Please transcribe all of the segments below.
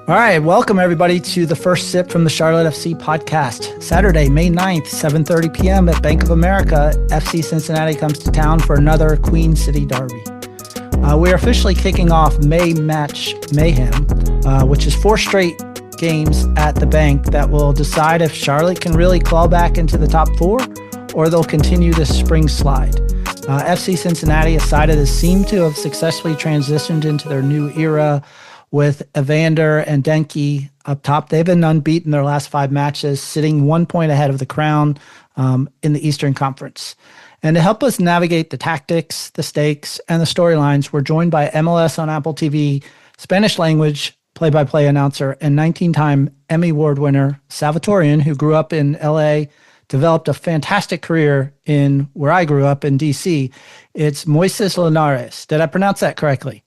All right, welcome everybody to the first sip from the Charlotte FC podcast. Saturday, May 9th, 7:30 p.m. at Bank of America, FC Cincinnati comes to town for another Queen City derby. We are officially kicking off May Match Mayhem, which is 4 straight games at the bank that will decide if Charlotte can really claw back into the top 4 or they'll continue this spring slide. FC Cincinnati, a side that seemed to have successfully transitioned into their new era with Evander and Denke up top. They've been unbeaten their last 5 matches, sitting 1 point ahead of the Crown in the Eastern Conference. And to help us navigate the tactics, the stakes, and the storylines, we're joined by MLS on Apple TV, Spanish language play-by-play announcer, and 19-time Emmy Award winner, Salvatorian, who grew up in LA, developed a fantastic career in where I grew up in DC. It's Moisés Linares. Did I pronounce that correctly?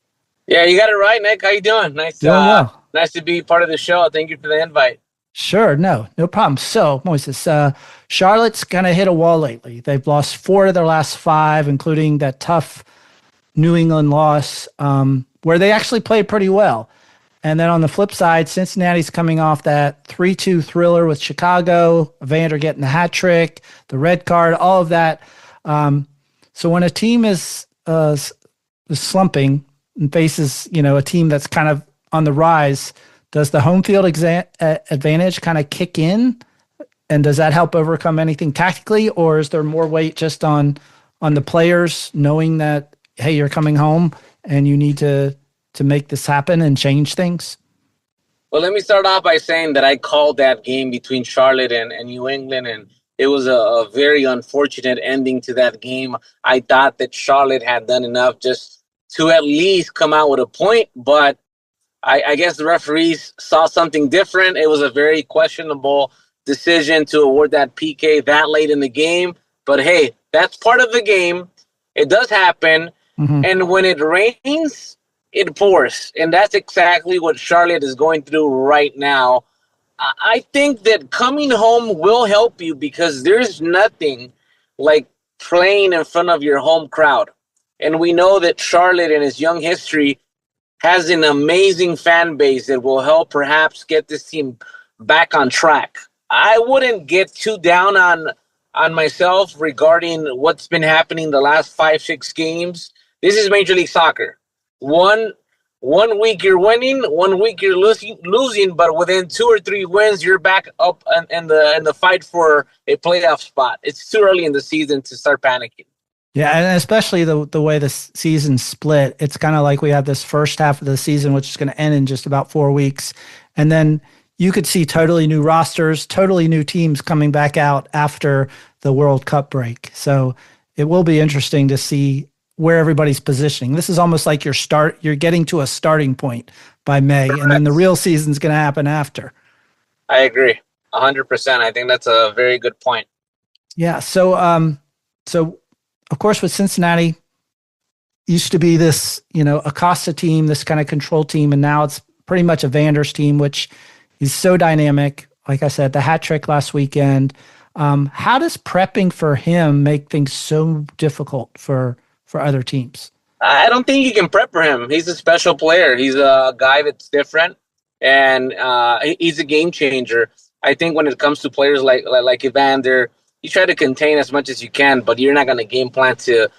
Yeah, you got it right, Nick. How you doing? Doing well. Nice to be part of the show. Thank you for the invite. Sure, no problem. So, Moisés, Charlotte's kind of hit a wall lately. They've lost 4 of their last 5, including that tough New England loss where they actually played pretty well. And then on the flip side, Cincinnati's coming off that 3-2 thriller with Chicago, Evander getting the hat trick, the red card, all of that. So when a team is slumping and faces, a team that's kind of on the rise, does the home field advantage kind of kick in? And does that help overcome anything tactically? Or is there more weight just on the players knowing that, hey, you're coming home and you need to make this happen and change things? Well, let me start off by saying that I called that game between Charlotte and New England, and it was a very unfortunate ending to that game. I thought that Charlotte had done enough just to at least come out with a point, but I guess the referees saw something different. It was a very questionable decision to award that PK that late in the game. But hey, that's part of the game. It does happen. Mm-hmm. And when it rains, it pours. And that's exactly what Charlotte is going through right now. I think that coming home will help you because there's nothing like playing in front of your home crowd. And we know that Charlotte in its young history has an amazing fan base that will help perhaps get this team back on track. I wouldn't get too down on myself regarding what's been happening the last 5-6 games. This is Major League Soccer. One week you're winning, 1 week you're losing, but within 2 or 3 wins, you're back up in the fight for a playoff spot. It's too early in the season to start panicking. Yeah, and especially the way the season split, it's kind of like we have this first half of the season, which is going to end in just about 4 weeks. And then you could see totally new rosters, totally new teams coming back out after the World Cup break. So it will be interesting to see where everybody's positioning. This is almost like you're getting to a starting point by May, Correct. And then the real season's going to happen after. I agree 100%. I think that's a very good point. Yeah. So of course, with Cincinnati, used to be this, Acosta team, this kind of control team, and now it's pretty much Evander's team, which is so dynamic. Like I said, the hat trick last weekend. How does prepping for him make things so difficult for other teams? I don't think you can prep for him. He's a special player. He's a guy that's different, and he's a game changer. I think when it comes to players like Evander, you try to contain as much as you can, but you're not going to game plan to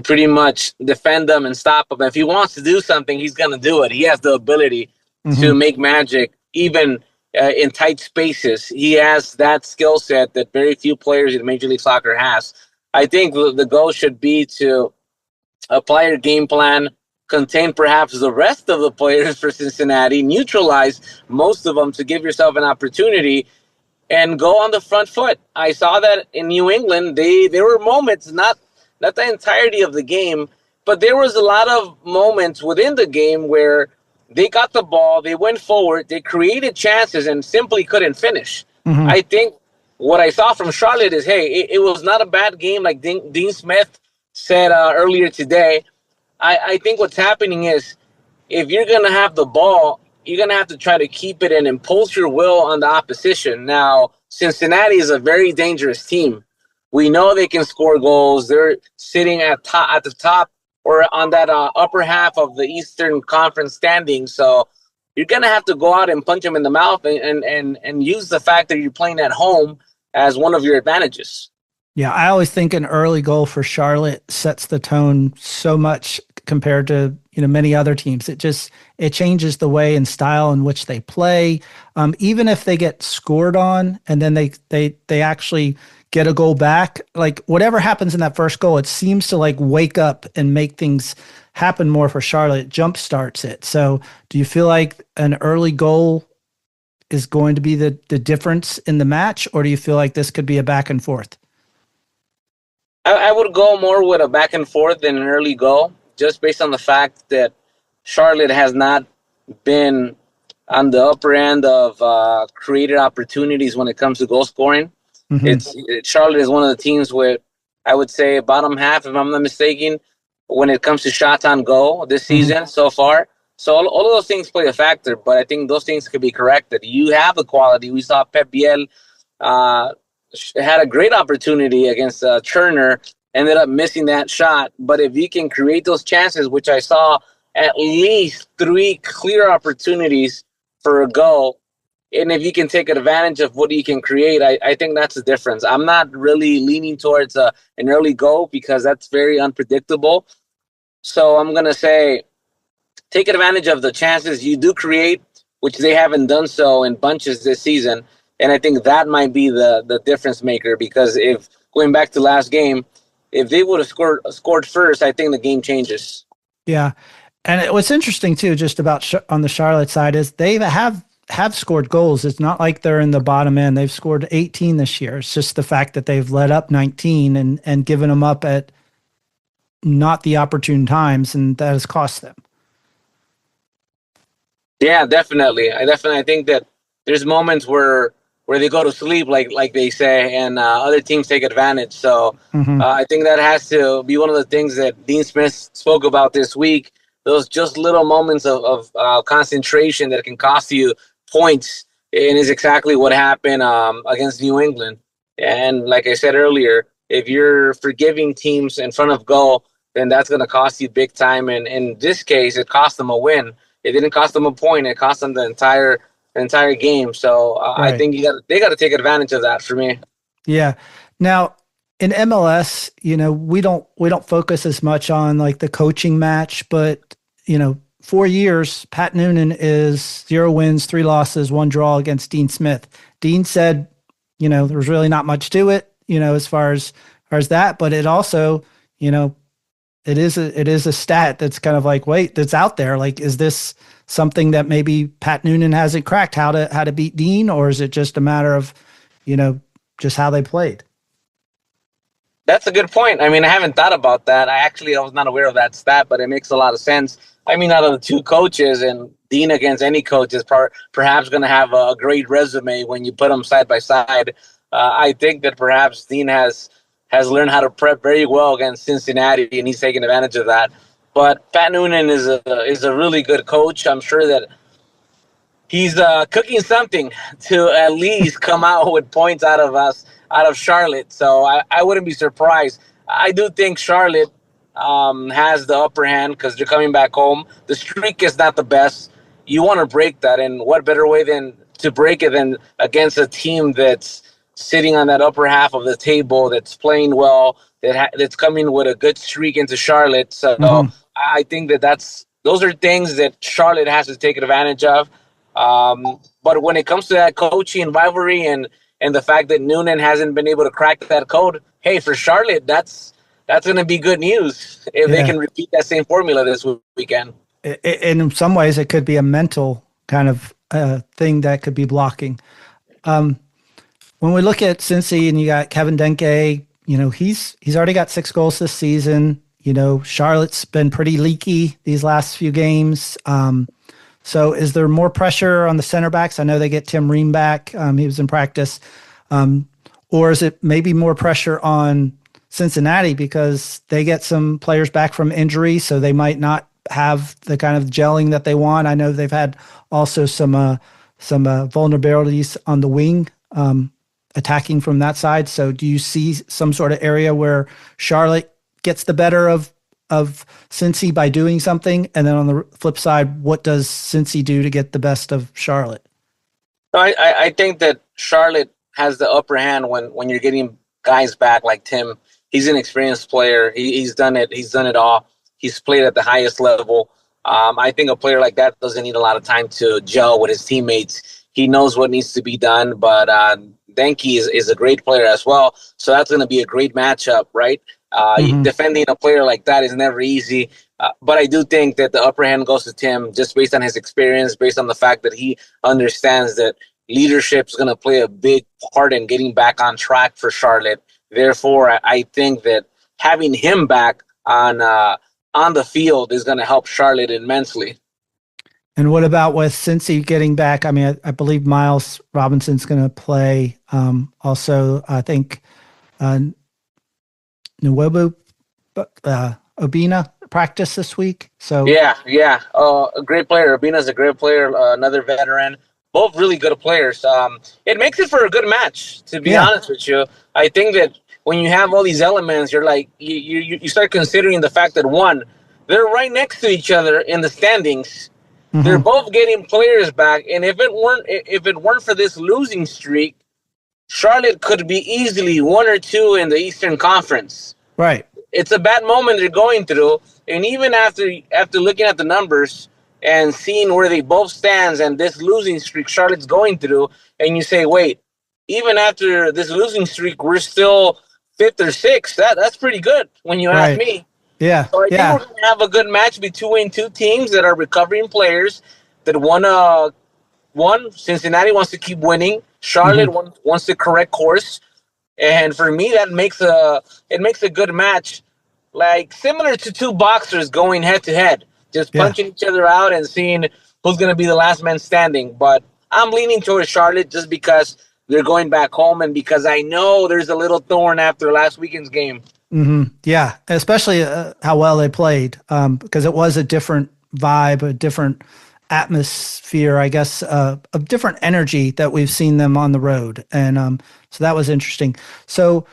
pretty much defend them and stop him. If he wants to do something, he's going to do it. He has the ability to make magic, even in tight spaces. He has that skill set that very few players in Major League Soccer has. I think the goal should be to apply your game plan, contain perhaps the rest of the players for Cincinnati, neutralize most of them to give yourself an opportunity, and go on the front foot. I saw that in New England. There were moments, not the entirety of the game, but there was a lot of moments within the game where they got the ball, they went forward, they created chances, and simply couldn't finish. Mm-hmm. I think what I saw from Charlotte is, hey, it was not a bad game, like Dean Smith said earlier today. I think what's happening is if you're going to have the ball, you're going to have to try to keep it and impose your will on the opposition. Now, Cincinnati is a very dangerous team. We know they can score goals. They're sitting at the top or on that upper half of the Eastern Conference standing. So you're going to have to go out and punch them in the mouth and use the fact that you're playing at home as one of your advantages. Yeah, I always think an early goal for Charlotte sets the tone so much compared to many other teams. It changes the way and style in which they play. Even if they get scored on and then they actually get a goal back, like whatever happens in that first goal, it seems to like wake up and make things happen more for Charlotte. It jump starts it. So do you feel like an early goal is going to be the difference in the match, or do you feel like this could be a back and forth? I would go more with a back and forth than an early goal, just based on the fact that Charlotte has not been on the upper end of created opportunities when it comes to goal scoring. Mm-hmm. Charlotte is one of the teams with, I would say, bottom half, if I'm not mistaken, when it comes to shots on goal this season so far. So all of those things play a factor, but I think those things could be corrected. You have the quality. We saw Pep Biel had a great opportunity against Turner, ended up missing that shot. But if you can create those chances, which I saw at least 3 clear opportunities for a goal, and if you can take advantage of what you can create, I think that's the difference. I'm not really leaning towards an early goal because that's very unpredictable. So I'm going to say take advantage of the chances you do create, which they haven't done so in bunches this season. And I think that might be the difference maker, because if going back to last game, if they would have scored first, I think the game changes. Yeah. And what's interesting too, just about on the Charlotte side, is they have scored goals. It's not like they're in the bottom end. They've scored 18 this year. It's just the fact that they've let up 19 and given them up at not the opportune times, and that has cost them. Yeah, definitely. I think that there's moments where they go to sleep, like they say, and other teams take advantage. So I think that has to be one of the things that Dean Smith spoke about this week. Those just little moments of concentration that can cost you points, and is exactly what happened against New England. And like I said earlier, if you're forgiving teams in front of goal, then that's going to cost you big time. And in this case, it cost them a win. It didn't cost them a point. It cost them the entire game. So right. I think they got to take advantage of that for me. Yeah. Now in MLS, we don't focus as much on like the coaching match, but 4 years, Pat Noonan is 0 wins, 3 losses, 1 draw against Dean Smith. Dean said, there was really not much to it, as far as that, but it also, it is a stat that's kind of like, wait, that's out there. Like, is this something that maybe Pat Noonan hasn't cracked how to beat Dean, or is it just a matter of, just how they played? That's a good point. I mean, I haven't thought about that. I was not aware of that stat, but it makes a lot of sense. I mean, out of the 2 coaches, and Dean against any coach is perhaps going to have a great resume when you put them side by side. I think that perhaps Dean has learned how to prep very well against Cincinnati, and he's taking advantage of that. But Pat Noonan is a really good coach. I'm sure that he's cooking something to at least come out with points out of Charlotte. So I wouldn't be surprised. I do think Charlotte has the upper hand because they're coming back home. The streak is not the best. You want to break that, and what better way than to break it than against a team that's sitting on that upper half of the table, that's playing well, that's coming with a good streak into Charlotte. So I think those are things that Charlotte has to take advantage of. But when it comes to that coaching rivalry and the fact that Noonan hasn't been able to crack that code, hey, for Charlotte, that's going to be good news if they can repeat that same formula this weekend. In some ways, it could be a mental kind of thing that could be blocking. When we look at Cincy and you got Kevin Denke, he's already got 6 goals this season. Charlotte's been pretty leaky these last few games. So is there more pressure on the center backs? I know they get Tim Ream back. He was in practice. Or is it maybe more pressure on Cincinnati because they get some players back from injury, so they might not have the kind of gelling that they want? I know they've had also some vulnerabilities on the wing, attacking from that side. So do you see some sort of area where Charlotte gets the better of of Cincy by doing something? And then on the flip side, what does Cincy do to get the best of Charlotte? I think that Charlotte has the upper hand when you're getting guys back like Tim. He's an experienced player. He's done it. He's done it all. He's played at the highest level. I think a player like that doesn't need a lot of time to gel with his teammates. He knows what needs to be done, but Denke is a great player as well. So that's going to be a great matchup, right? Defending a player like that is never easy. But I do think that the upper hand goes to Tim just based on his experience, based on the fact that he understands that leadership is going to play a big part in getting back on track for Charlotte. Therefore, I think that having him back on the field is going to help Charlotte immensely. And what about with Cincy getting back? I mean, I believe Miles Robinson's going to play. Also, I think Nwebu Obina practice this week. So yeah, a great player. Obina's a great player. Another veteran. Both really good players. It makes it for a good match. To be honest with you, I think that when you have all these elements, you're like you start considering the fact that one, they're right next to each other in the standings. They're both getting players back, and if it weren't for this losing streak, Charlotte could be easily 1 or 2 in the Eastern Conference. Right. It's a bad moment they're going through, and even after looking at the numbers and seeing where they both stand and this losing streak Charlotte's going through, and you say, wait, even after this losing streak, we're still 5th or 6th. That's pretty good when you ask me. Yeah. So I think we're going to have a good match between two teams that are recovering players. That one Cincinnati wants to keep winning. Charlotte wants to correct course. And for me, that makes a good match, like similar to two boxers going head to head, just punching each other out and seeing who's going to be the last man standing. But I'm leaning towards Charlotte just because they're going back home and because I know there's a little thorn after last weekend's game. Yeah, especially how well they played, because it was a different vibe, a different atmosphere, I guess, a different energy that we've seen them on the road. And so that was interesting. So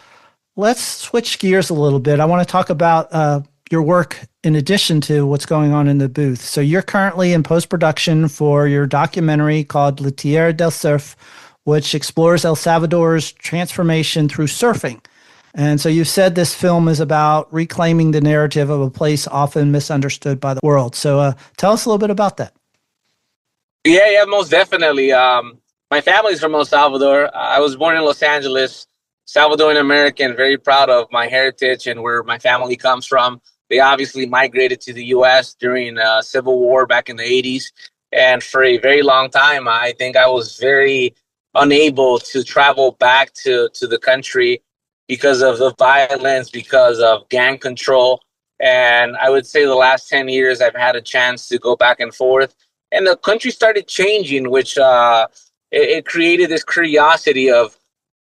let's switch gears a little bit. I want to talk about your work in addition to what's going on in the booth. So you're currently in post-production for your documentary called La Tierra del Surf, which explores El Salvador's transformation through surfing. And so you said this film is about reclaiming the narrative of a place often misunderstood by the world. So tell us a little bit about that. Yeah, most definitely. My family's from El Salvador. I was born in Los Angeles, Salvadoran American, very proud of my heritage and where my family comes from. They obviously migrated to the U.S. during Civil War back in the 80s. And for a very long time, I think I was very unable to travel back to the country because of the violence, because of gang control. And I would say the last 10 years, I've had a chance to go back and forth. And the country started changing, which it created this curiosity of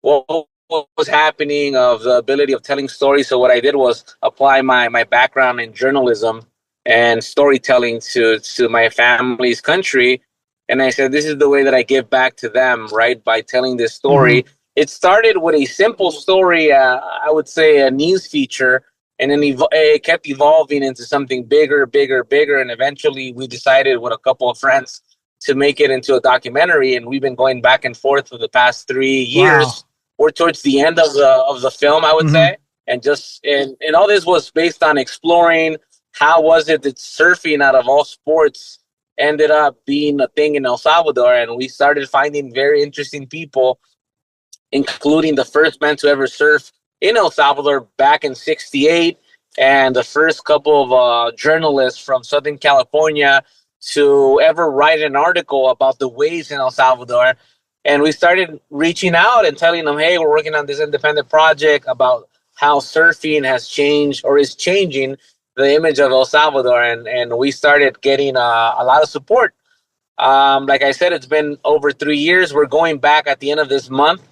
what was happening, of the ability of telling stories. So what I did was apply my background in journalism and storytelling to my family's country. And I said, this is the way that I give back to them, right, by telling this story. It started with a simple story, I would say a news feature, and then it kept evolving into something bigger. And eventually we decided with a couple of friends to make it into a documentary. And we've been going back and forth for the past 3 years. Wow. We're towards the end of the film, I would say. And all this was based on exploring how was it that surfing out of all sports ended up being a thing in El Salvador. And we started finding very interesting people, including the first man to ever surf in El Salvador back in '68, and the first couple of journalists from Southern California to ever write an article about the waves in El Salvador. And we started reaching out and telling them, hey, we're working on this independent project about how surfing has changed or is changing the image of El Salvador. And we started getting a lot of support. Like I said, it's been over 3 years. We're going back at the end of this month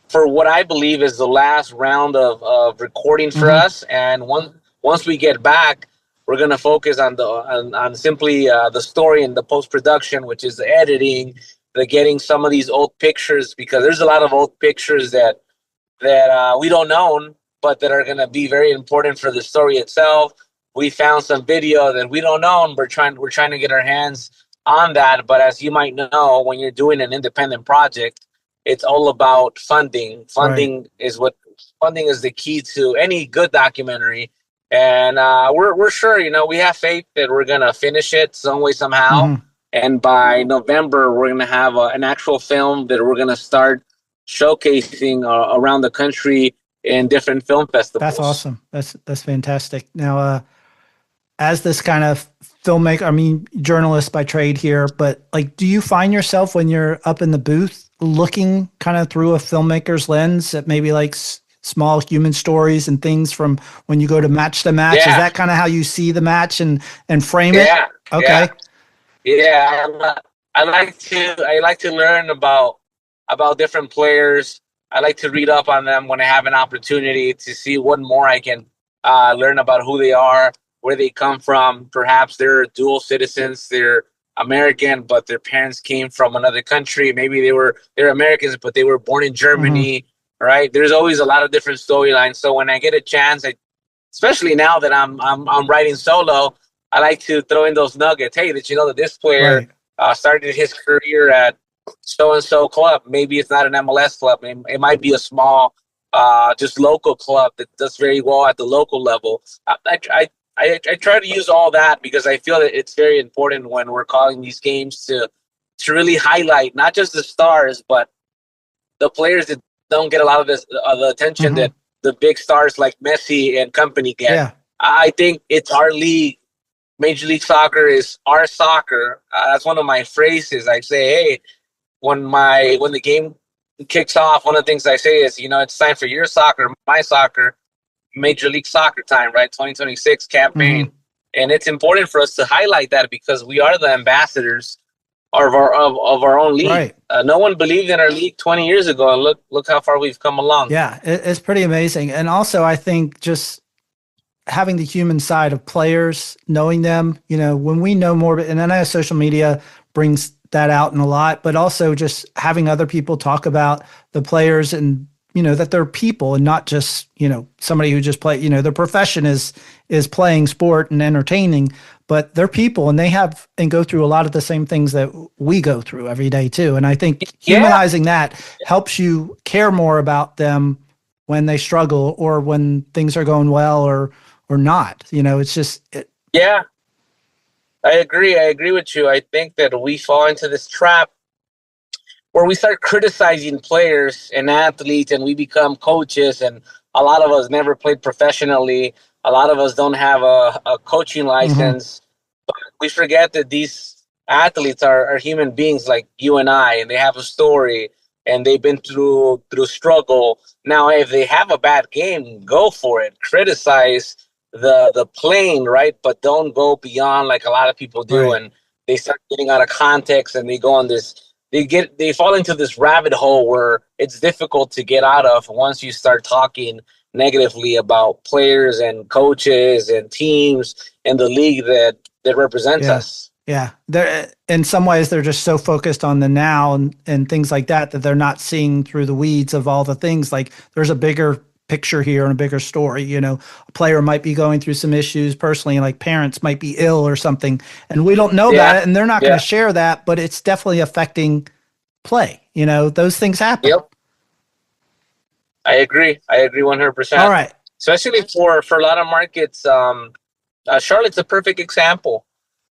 for what I believe is the last round of recording for us. And once we get back, we're going to focus on simply the story and the post-production, which is the editing, the getting some of these old pictures, because there's a lot of old pictures that we don't own, but that are going to be very important for the story itself. we found some video that we don't know, and we're trying to get our hands on that. But as you might know, when you're doing an independent project, it's all about funding. Funding is the key to any good documentary. And we're sure, we have faith that we're gonna finish it some way somehow. Mm-hmm. And by November, we're gonna have an actual film that we're gonna start showcasing around the country in different film festivals. That's awesome. That's fantastic. Now, as this kind of filmmaker, journalist by trade here, but like, do you find yourself when you're up in the booth looking kind of through a filmmaker's lens at maybe like small human stories and things from when you go to match? Yeah. Is that kind of how you see the match and frame it? Yeah. Okay. Yeah. I like to learn about different players. I like to read up on them when I have an opportunity to see what more I can learn about who they are, where they come from. Perhaps they're dual citizens. They're American, but their parents came from another country. Maybe they're Americans, but they were born in Germany. Mm-hmm. Right? There's always a lot of different storylines. So when I get a chance, especially now that I'm writing solo, I like to throw in those nuggets. Hey, did you know that this player started his career at so-and-so club? Maybe it's not an MLS club. It might be a small, just local club that does very well at the local level. I try to use all that because I feel that it's very important when we're calling these games to really highlight not just the stars, but the players that don't get a lot of the attention that the big stars like Messi and company get. Yeah. I think it's our league. Major League Soccer is our soccer. That's one of my phrases. I say, hey, when the game kicks off, one of the things I say is, it's time for your soccer, my soccer, Major League Soccer time, right? 2026 campaign. And it's important for us to highlight that because we are the ambassadors of our own league. Right. No one believed in our league 20 years ago, and look how far we've come along. Yeah, it's pretty amazing. And also, I think just having the human side of players, knowing them, when we know more, and I know social media brings that out in a lot, but also just having other people talk about the players and, that they're people and not just, somebody who just play, their profession is playing sport and entertaining, but they're people and they have and go through a lot of the same things that we go through every day too. And I think humanizing that helps you care more about them when they struggle or when things are going well or not. It's just Yeah. I agree with you. I think that we fall into this trap where we start criticizing players and athletes and we become coaches, and a lot of us never played professionally. A lot of us don't have a coaching license. But we forget that these athletes are human beings like you and I, and they have a story and they've been through struggle. Now, if they have a bad game, go for it. Criticize the playing, right? But don't go beyond like a lot of people do, and they start getting out of context and they go on this. They fall into this rabbit hole where it's difficult to get out of once you start talking negatively about players and coaches and teams and the league that represents us. Yeah. They're, in some ways, they're just so focused on the now and things like that they're not seeing through the weeds of all the things. Like there's a bigger picture here and a bigger story. A player might be going through some issues personally, like parents might be ill or something, and we don't know about it, and they're not going to share that, but it's definitely affecting play. Those things happen. Yep. I agree 100%. All right. Especially for a lot of markets. Charlotte's a perfect example.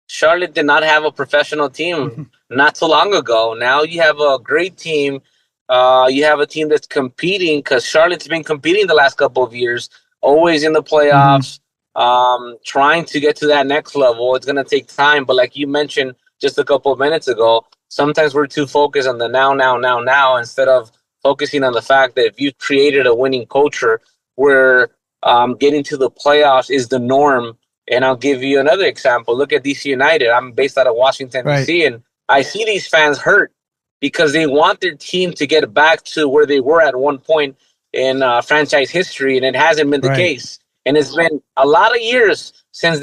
Charlotte did not have a professional team not so long ago. Now you have a great team. You have a team that's competing because Charlotte's been competing the last couple of years, always in the playoffs, trying to get to that next level. It's going to take time. But like you mentioned just a couple of minutes ago, sometimes we're too focused on the now, instead of focusing on the fact that if you've created a winning culture where getting to the playoffs is the norm. And I'll give you another example. Look at DC United. I'm based out of Washington, D.C., and I see these fans hurt because they want their team to get back to where they were at one point in franchise history, and it hasn't been the case. And it's been a lot of years since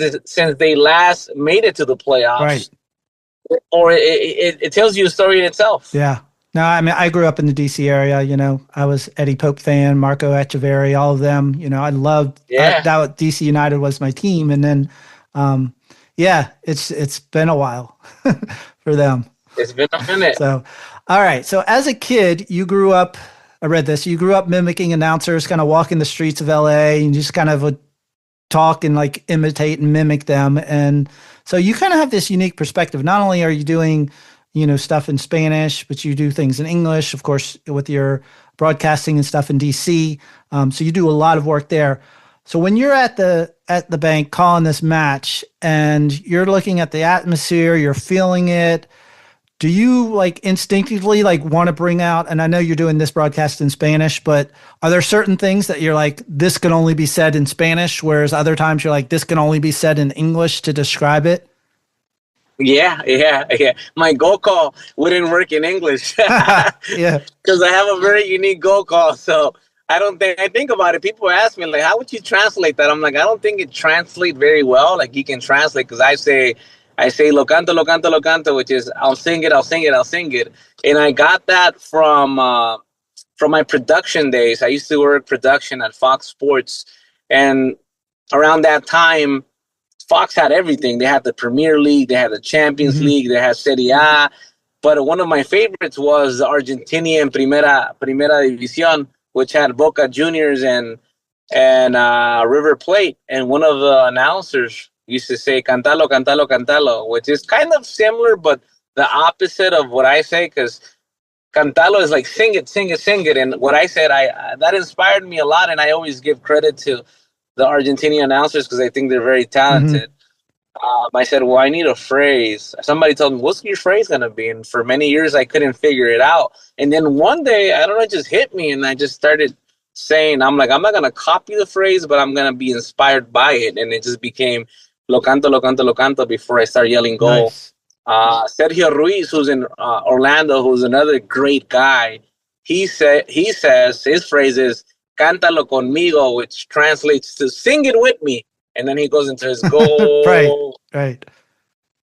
they last made it to the playoffs. Or it tells you a story in itself. Yeah. No, I mean, I grew up in the DC area. I was Eddie Pope fan, Marco Echeverri, all of them. I loved that. DC United was my team. And then, it's been a while for them. It's been a minute. So, all right. So as a kid, you grew up, I read this, you grew up mimicking announcers, kind of walking the streets of LA and just kind of would talk and like imitate and mimic them. And so you kind of have this unique perspective. Not only are you doing, stuff in Spanish, but you do things in English, of course, with your broadcasting and stuff in DC. So you do a lot of work there. So when you're at the bank calling this match and you're looking at the atmosphere, you're feeling it, do you like instinctively like want to bring out, and I know you're doing this broadcast in Spanish, but are there certain things that you're like, this can only be said in Spanish, whereas other times you're like, this can only be said in English to describe it? Yeah. My goal call wouldn't work in English. Yeah. Because I have a very unique goal call. So I think about it. People ask me, like, how would you translate that? I'm like, I don't think it translates very well. Like, you can translate because I say, lo canto, lo canto, lo canto, which is I'll sing it. And I got that from my production days. I used to work production at Fox Sports. And around that time, Fox had everything. They had the Premier League, they had the Champions League, they had Serie A. But one of my favorites was the Argentinian Primera División, which had Boca Juniors and River Plate. And one of the announcers used to say, cantalo, cantalo, cantalo, which is kind of similar, but the opposite of what I say, because cantalo is like sing it, sing it, sing it. And what I said, that inspired me a lot, and I always give credit to the Argentinian announcers because I think they're very talented. I said, well, I need a phrase. Somebody told me, what's your phrase going to be? And for many years, I couldn't figure it out. And then one day, I don't know, it just hit me, and I just started saying, I'm like, I'm not going to copy the phrase, but I'm going to be inspired by it. And it just became lo canto, lo canto, lo canto before I start yelling goal. Nice. Sergio Ruiz, who's in Orlando, who's another great guy, he says his phrase is cántalo conmigo, which translates to sing it with me. And then he goes into his goal. Right.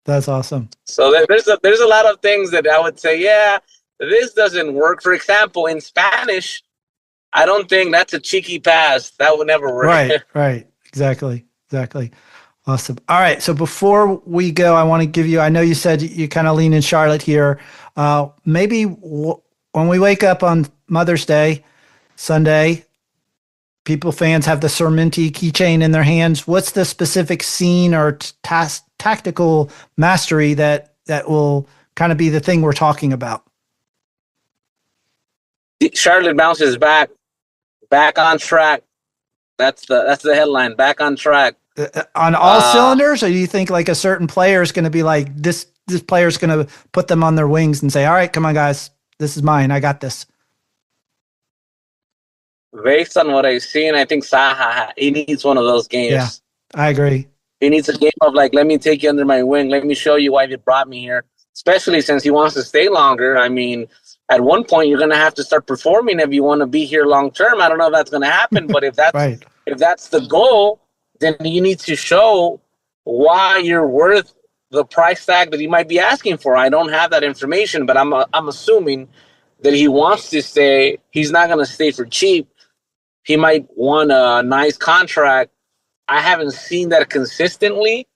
That's awesome. So there's a lot of things that I would say, yeah, this doesn't work. For example, in Spanish, I don't think that's a cheeky pass. That would never work. Right. Exactly. Awesome. All right. So before we go, I want to give you, I know you said you kind of lean in Charlotte here. Maybe when we wake up on Mother's Day, Sunday, fans have the Sorminti keychain in their hands. What's the specific scene or tactical mastery that will kind of be the thing we're talking about? Charlotte bounces back on track. That's the headline. Back on track. On all cylinders, or do you think like a certain player is going to be like this player is going to put them on their wings and say, all right, come on, guys, this is mine. I got this. Based on what I've seen, I think Saha, he needs one of those games. Yeah, I agree. He needs a game of like, let me take you under my wing. Let me show you why you brought me here, especially since he wants to stay longer. I mean, at one point, you're going to have to start performing if you want to be here long term. I don't know if that's going to happen, but if that's right. If that's the goal, then you need to show why you're worth the price tag that he might be asking for. I don't have that information, but I'm assuming that he wants to stay. He's not going to stay for cheap. He might want a nice contract. I haven't seen that consistently,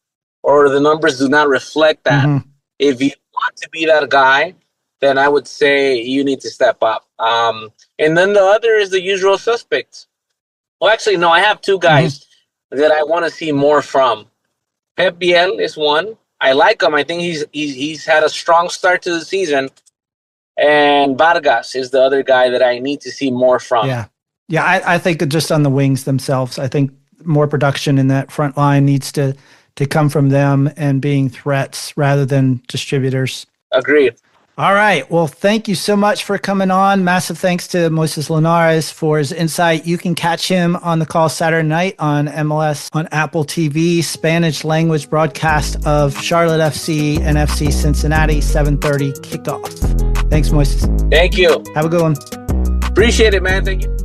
or the numbers do not reflect that. Mm-hmm. If you want to be that guy, then I would say you need to step up. And then the other is the usual suspects. Well, actually, no, I have two guys that I want to see more from. Pep Biel is one. I like him. I think he's had a strong start to the season. And Vargas is the other guy that I need to see more from. Yeah, I think just on the wings themselves, I think more production in that front line needs to come from them and being threats rather than distributors. Agreed. All right. Well, thank you so much for coming on. Massive thanks to Moisés Linares for his insight. You can catch him on the call Saturday night on MLS on Apple TV, Spanish language broadcast of Charlotte FC and FC Cincinnati, 7:30 kickoff. Thanks, Moisés. Thank you. Have a good one. Appreciate it, man. Thank you.